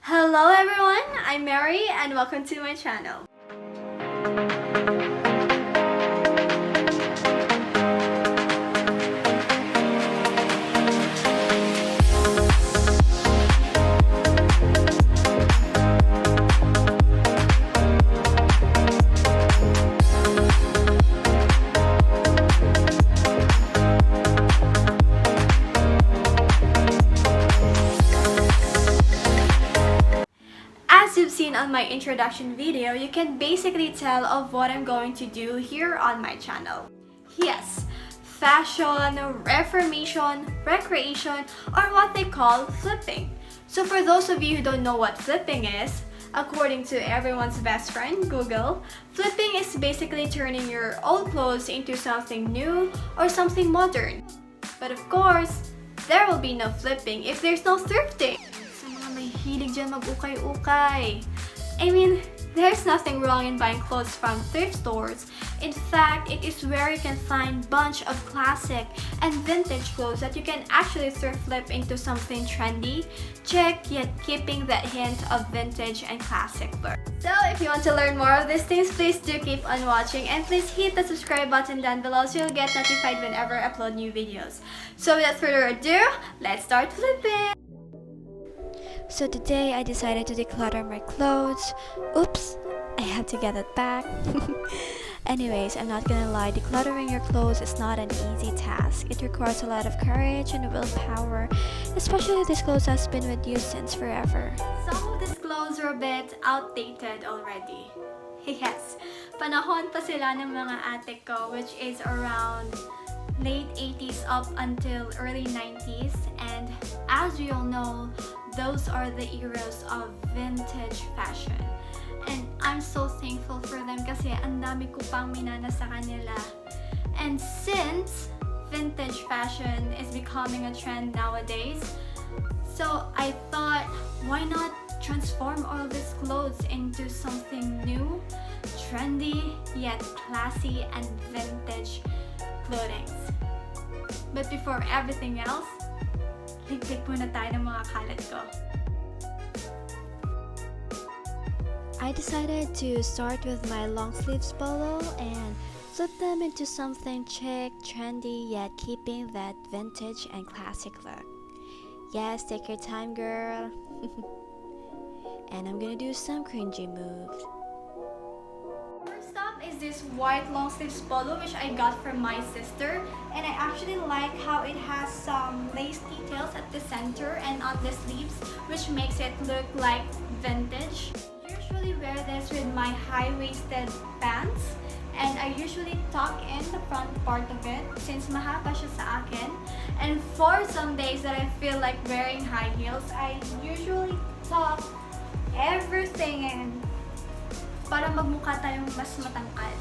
Hello everyone, I'm Mary and welcome to my channel. As you've seen on my introduction video, you can basically tell of what I'm going to do here on my channel. Yes, fashion, reformation, recreation, or what they call flipping. So for those of you who don't know what flipping is, according to everyone's best friend, Google, flipping is basically turning your old clothes into something new or something modern. But of course, there will be no flipping if there's no thrifting. May hilig dyan mag-ukay-ukay. I mean, there's nothing wrong in buying clothes from thrift stores. In fact, it is where you can find bunch of classic and vintage clothes that you can actually thrift flip into something trendy, chic, yet keeping that hint of vintage and classic look. So if you want to learn more of these things, please do keep on watching and please hit the subscribe button down below so you'll get notified whenever I upload new videos. So without further ado, let's start flipping! So today I decided to declutter my clothes. Oops, I have to get it back. Anyways, I'm not gonna lie, decluttering your clothes is not an easy task. It requires a lot of courage and willpower, especially if this clothes has been with you since forever. Some of these clothes are a bit outdated already. Yes, panahon pa sila ng mga ate ko, which is around late 80s up until early 90s, and as we all know, those are the eras of vintage fashion. And I'm so thankful for them kasi ang dami ko pang minana sa kanila. And since vintage fashion is becoming a trend nowadays, so I thought, why not transform all these clothes into something new, trendy, yet classy and vintage clothing. But before everything else, ligpit muna tayo ng mga kalat ko. I decided to start with my long sleeves polo and flip them into something chic, trendy, yet keeping that vintage and classic look. Yes, take your time, girl. And I'm gonna do some cringy moves. First up is this white long sleeves polo which I got from my sister, and I actually like how it has some lace details at the center and on the sleeves, which makes it look like vintage. I usually wear this with my high-waisted pants, and I usually tuck in the front part of it since mahaba siya sa akin. And for some days that I feel like wearing high heels, I usually tuck everything in para magmukha tayong mas matangkad.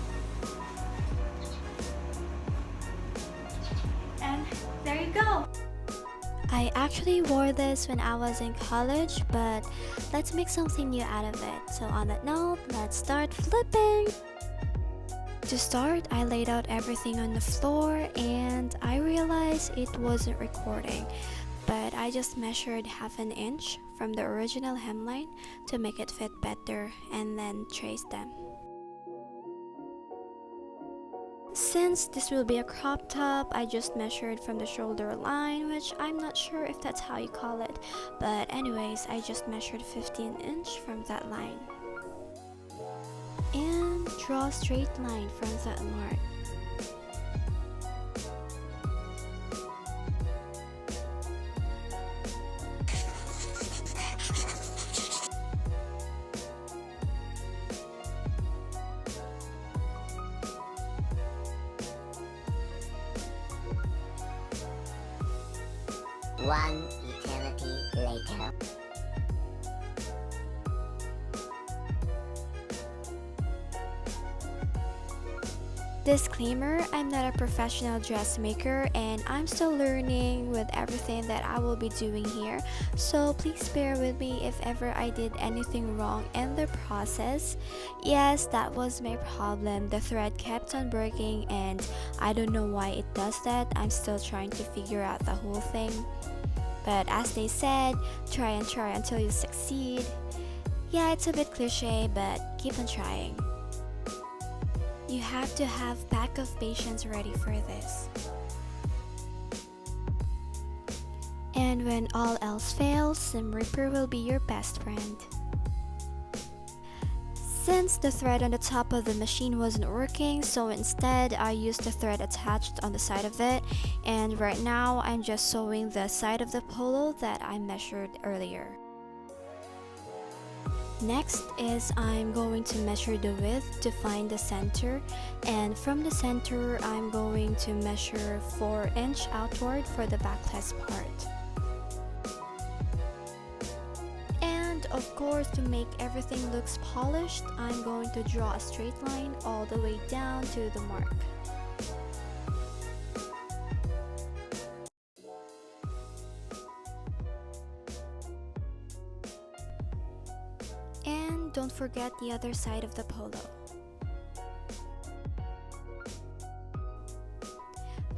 And there you go! I actually wore this when I was in college, but let's make something new out of it. So on that note, let's start flipping! To start, I laid out everything on the floor and I realized it wasn't recording. But I just measured half an inch from the original hemline to make it fit better and then traced them. Since this will be a crop top, I just measured from the shoulder line, which I'm not sure if that's how you call it, but anyways, I just measured 15" from that line. And draw a straight line from that mark. One eternity later. Disclaimer, I'm not a professional dressmaker and I'm still learning with everything that I will be doing here, so please bear with me if ever I did anything wrong in the process. Yes, that was my problem. The thread kept on breaking and I don't know why it does that. I'm still trying to figure out the whole thing. But as they said, try and try until you succeed. Yeah, it's a bit cliche, but keep on trying. You have to have pack of patience ready for this. And when all else fails, Sim Reaper will be your best friend. Since the thread on the top of the machine wasn't working, so instead I used the thread attached on the side of it, and right now I'm just sewing the side of the polo that I measured earlier. Next is I'm going to measure the width to find the center, and from the center I'm going to measure 4 inch outward for the backless part. And of course, to make everything looks polished, I'm going to draw a straight line all the way down to the mark. And don't forget the other side of the polo.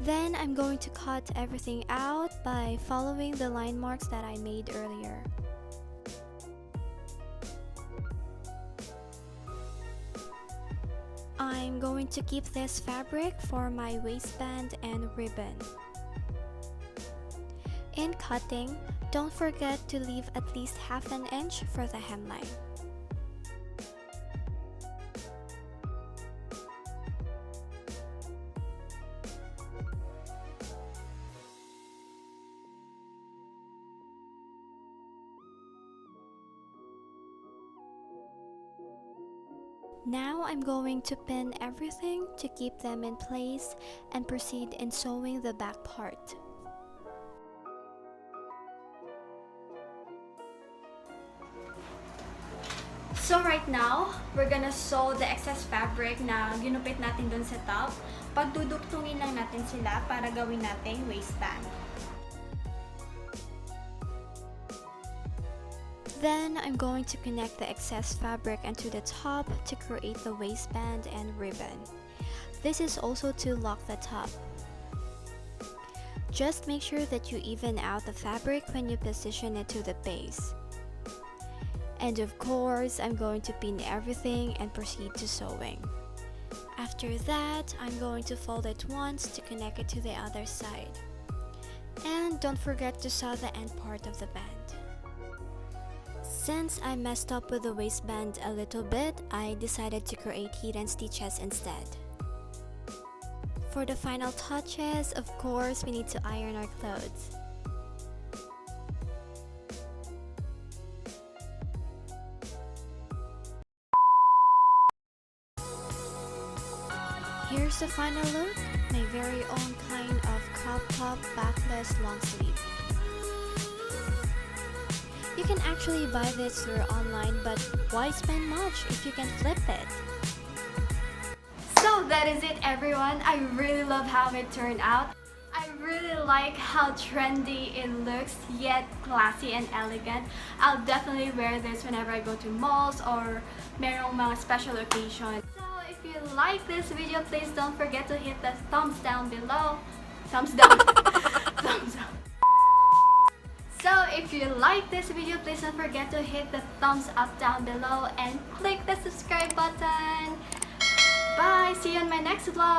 Then I'm going to cut everything out by following the line marks that I made earlier. I'm going to keep this fabric for my waistband and ribbon. In cutting, don't forget to leave at least half an inch for the hemline. Now I'm going to pin everything to keep them in place and proceed in sewing the back part. So right now, we're gonna sew the excess fabric na ginupit natin dun sa top. Pagdudugtungin lang natin sila para gawin nating waistband. Then, I'm going to connect the excess fabric into the top to create the waistband and ribbon. This is also to lock the top. Just make sure that you even out the fabric when you position it to the base. And of course, I'm going to pin everything and proceed to sewing. After that, I'm going to fold it once to connect it to the other side. And don't forget to sew the end part of the band. Since I messed up with the waistband a little bit, I decided to create hidden stitches instead. For the final touches, of course, we need to iron our clothes. Here's the final look, my very own kind of crop top backless long sleeve. You can actually buy this through online, but why spend much if you can flip it? So that is it, everyone. I really love how it turned out. I really like how trendy it looks, yet classy and elegant. I'll definitely wear this whenever I go to malls or merong mga special occasion. So if you like this video, please don't forget to hit the thumbs down below. Thumbs down. Thumbs up. So if you like this video, please don't forget to hit the thumbs up down below and click the subscribe button. Bye! See you on my next vlog!